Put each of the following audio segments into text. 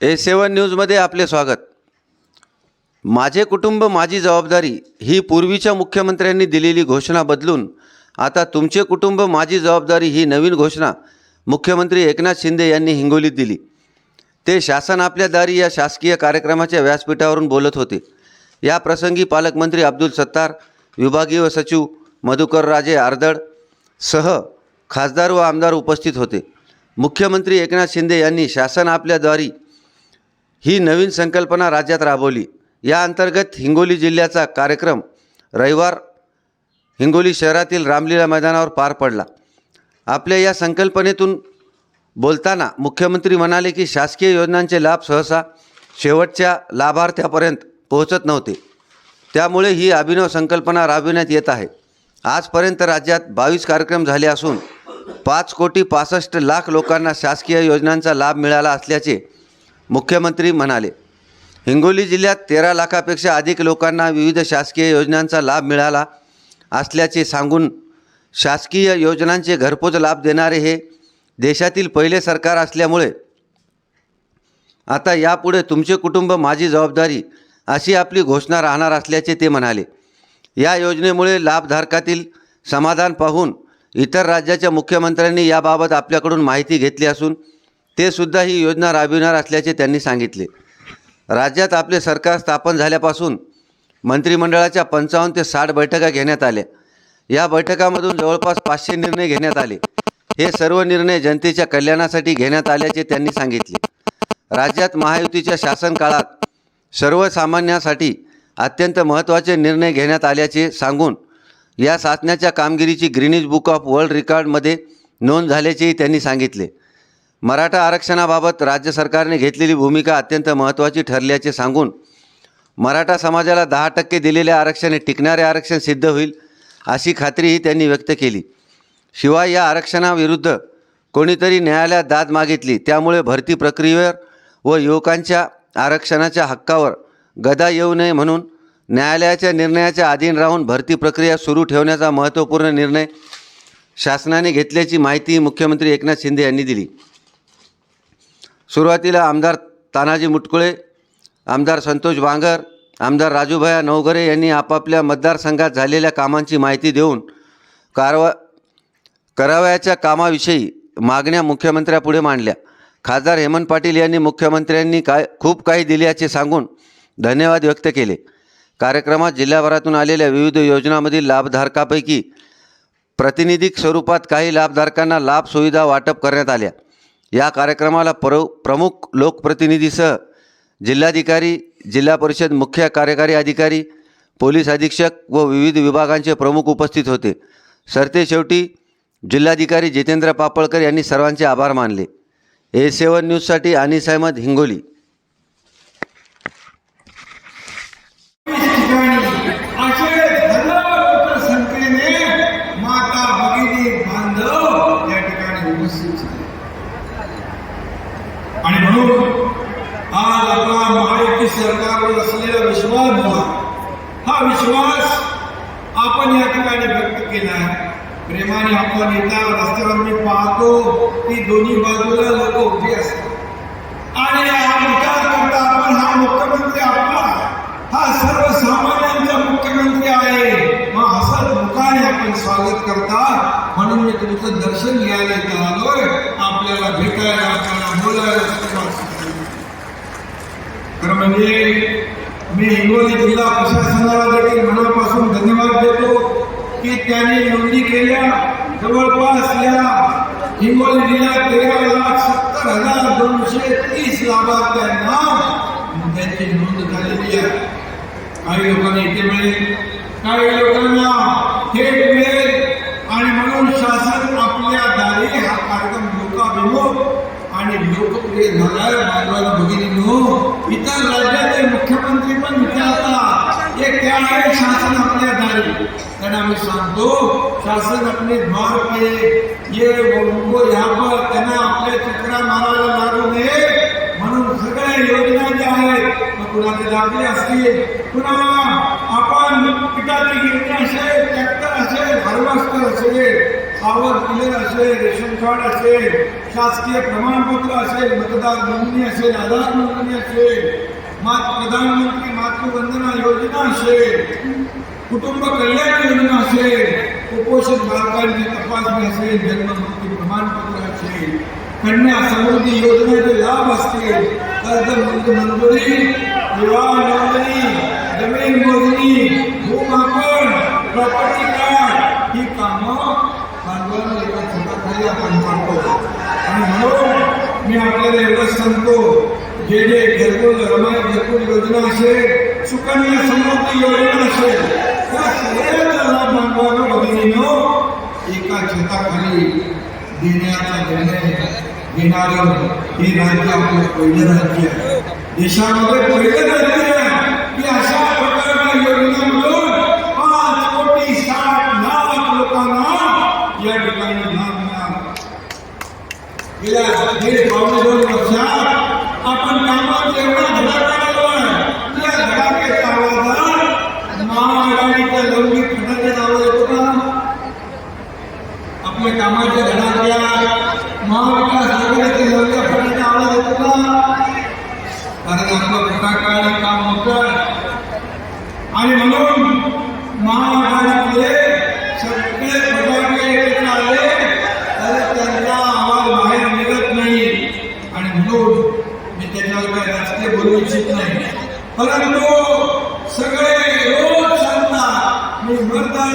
A7 न्यूजमध्ये आपले स्वागत। माझे कुटुंब माझी जबाबदारी ही पूर्वीच्या मुख्यमंत्र्यांनी दिलेली घोषणा बदलून आता तुमचे कुटुंब माझी जबाबदारी ही नवीन घोषणा मुख्यमंत्री एकनाथ शिंदे यांनी हिंगोलीत दिली। ते शासन आपल्या दारी या शासकीय कार्यक्रमाच्या व्यासपीठावरून बोलत होते। या प्रसंगी पालकमंत्री अब्दुल सत्तार, विभागीय सचिव मधुकर राजे आर्दड सह खासदार व आमदार उपस्थित होते। मुख्यमंत्री एकनाथ शिंदे यांनी शासन आपल्या दारी ही नवीन संकल्पना राज्यात राबवली। या अंतर्गत हिंगोली जिल्ह्याचा कार्यक्रम रविवार हिंगोली शहरातील रामलीला मैदानावर पार पडला। आपल्या या संकल्पनेतून बोलताना मुख्यमंत्री म्हणाले की शासकीय योजनांचे लाभ सहसा शेवटच्या लाभार्थ्यापर्यंत पोहोचत नव्हते, त्यामुळे ही अभिनव संकल्पना राबविण्यात येत आहे। आजपर्यंत राज्यात 22 कार्यक्रम झाले असून 5,65,00,000 लोकांना शासकीय योजनांचा लाभ मिळाला असल्याचे मुख्यमंत्री म्हणाले। हिंगोली जिल्ह्यात 13 लाखापेक्षा अधिक लोकांना विविध शासकीय योजनांचा लाभ मिळाला असल्याचे सांगून शासकीय योजनांचे घरपोच लाभ देणारे हे देशातील पहिले सरकार असल्यामुळे आता यापुढे तुमचे कुटुंब माझी जबाबदारी अशी आपली घोषणा राहणार असल्याचे ते म्हणाले। या योजनेमुळे लाभधारकातील समाधान पाहून इतर राज्याच्या मुख्यमंत्र्यांनी याबाबत आपल्याकडून माहिती घेतली असून ते सुद्धा ही योजना राबविणार असल्याचे त्यांनी सांगितले। राज्यात आपले सरकार स्थापन झाल्यापासून मंत्रिमंडळाच्या 55 ते 60 बैठका घेण्यात आल्या। या बैठकांमधून जवळपास 500 निर्णय घेण्यात आले। हे सर्व निर्णय जनतेच्या कल्याणासाठी घेण्यात आल्याचे त्यांनी सांगितले। राज्यात महायुतीच्या शासन काळात सर्वसामान्यांसाठी अत्यंत महत्त्वाचे निर्णय घेण्यात आल्याचे सांगून या शासनाच्या कामगिरीची ग्रीनिज बुक ऑफ वर्ल्ड रेकॉर्डमध्ये नोंद झाल्याचेही त्यांनी सांगितले। मराठा आरक्षणाबाबत राज्य सरकारने घेतलेली भूमिका अत्यंत महत्त्वाची ठरल्याचे सांगून मराठा समाजाला 10% दिलेले आरक्षण हे टिकणारे आरक्षण सिद्ध होईल अशी खात्रीही त्यांनी व्यक्त केली। शिवाय या आरक्षणाविरुद्ध कोणीतरी न्यायालयात दाद मागितली, त्यामुळे भरती प्रक्रियेवर व युवकांच्या आरक्षणाच्या हक्कावर गदा येऊ नये म्हणून न्यायालयाच्या निर्णयाच्या अधीन राहून भरती प्रक्रिया सुरू ठेवण्याचा महत्त्वपूर्ण निर्णय शासनाने घेतल्याची माहिती मुख्यमंत्री एकनाथ शिंदे यांनी दिली। सुरुवातीला आमदार तानाजी मुटकुळे, आमदार संतोष बांगर, आमदार राजूभाया नवघरे यांनी आपापल्या मतदारसंघात झालेल्या कामांची माहिती देऊन करावयाच्या कामाविषयी मागण्या मुख्यमंत्र्यापुढे मांडल्या। खासदार हेमंत पाटील यांनी मुख्यमंत्र्यांनी खूप काही दिल्याचे सांगून धन्यवाद व्यक्त केले। कार्यक्रमात जिल्हाभरातून आलेल्या विविध योजनांमधील लाभधारकांपैकी प्रातिनिधिक स्वरूपात काही लाभधारकांना लाभ सुविधा वाटप करण्यात आल्या। या कार्यक्रमाला प्रमुख लोकप्रतिनिधीसह जिल्हाधिकारी, जिल्हा परिषद मुख्य कार्यकारी अधिकारी, पोलीस अधीक्षक व विविध विभागांचे प्रमुख उपस्थित होते। सरतेशेवटी जिल्हाधिकारी जितेंद्र पापळकर यांनी सर्वांचे आभार मानले। A7 न्यूजसाठी अनिस अहमद, हिंगोली। आणि म्हणून आज आपला महायुती सरकारवर असलेला विश्वास बघा, हा विश्वास आपण या ठिकाणी व्यक्त केला आहे। प्रेमाने आपण येता रस्त्यावर मी पाहतो की दोन्ही बाजूला लोक उभे असतात आणि हा विचार करता आपण हा मुख्यमंत्री आपला हा सर्वसामान्यांचा मुख्यमंत्री आहे, मग हसत मुखाने आपण स्वागत करता। म्हणून मी तुमचं दर्शन घ्यायला इथं आलोय, आपल्याला भेटायला, आपल्याला बोलायला। तर म्हणजे मी हिंगोली जिल्हा प्रशासनाला देखील मनापासून धन्यवाद देतो की त्यांनी नोंदी केल्या। जवळपास या हिंगोली जिल्ह्यात 13,70,230 लाभार्थ्यांना त्यांची नोंद झालेली आहे। काही लोकांना इथे मिळेल, काही लोकांना थेट मिळेल आणि म्हणून शासन आपल्या दारी हा कार्यक्रम लोकाभिमुख आणि लोकप्रिय झालाय। बाजूला भगिनींनो, इतर राज्याचे मुख्यमंत्री पण विचारतात हे क्या आहे शासन आपल्या दारी। त्यांना आम्ही सांगतो शासन अपने द्वार पे ये उनको यहाँ पर त्यांना आपल्या चक्रा मारायला लागू नये म्हणून सगळ्या योजना ज्या आहेत, कुणाचे दाखले असतील, पुन्हा आपण पिकाची गिरणी असेल, ट्रॅक्टर असेल, हार्वेस्टर असेल, आवर क्लिअर असेल, रेशन कार्ड असेल, शासकीय प्रमाणपत्र असेल, मतदार नोंदणी असेल, आधार नोंदणी असेल, प्रधानमंत्री मातृवंदना योजना असेल, कुटुंब कल्याण योजना असेल, कुपोषित बालकांची तपासणी असेल, जन्म मृत्यू प्रमाणपत्र असेल, कन्या समृद्धी योजनेचे लाभ असतील, कर्ज मंजुरी, विवाह नोंदणी, जमीन मोजणी, भूमापन, प्रॉपर्टी कार्ड ही कामं भांडवल एका छताखाली आपण करतो. आणि म्हणून मी आपल्याला एवढंच सांगतो, जे घरकुल योजना असेल, सुकन्या समृद्धी योजना असेल, त्या सगळ्याचा लाभ भांडवल भगिनीनो एका छताखाली देण्याचा निर्णय घेणारं हे राज्य आपलं पहिलं राज्य आहे. देशामध्ये पहिलं राज्य आहे की अशा प्रकारच्या योजना मिळून 5,60,00,000 लोकांना या ठिकाणी लाभ मिळाला. गेल्या 1.5-2 वर्षात आपण कामात एवढा धडाका लावलाय, या धडाक्याच्या आवाजात महाआघाडीच्या लौकिक फटाक्याचा आवाज येतो का? आपल्या कामाच्या धडाक्यात महाविकास आघाडीच्या लौकिक फटाक्याचा आवाज येतो का? कारण आपलं फटाका काम होतं. आणि म्हणून महाआघाडीतले सगळे फटाके एकत्र आले तर त्यांचा आवाज बाहेर निघत नाही. आणि म्हणून मी त्याच्यावर काही राजकीय बोलू इच्छित नाही, परंतु सगळे रोज सांगतात मी मरताय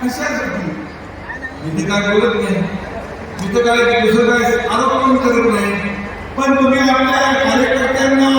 कशासाठी. मी ते काय बोलत नाही, मी तर काय दुसरं काय आरोप पण करत नाही, पण तुम्ही आपल्या कार्यकर्त्यांना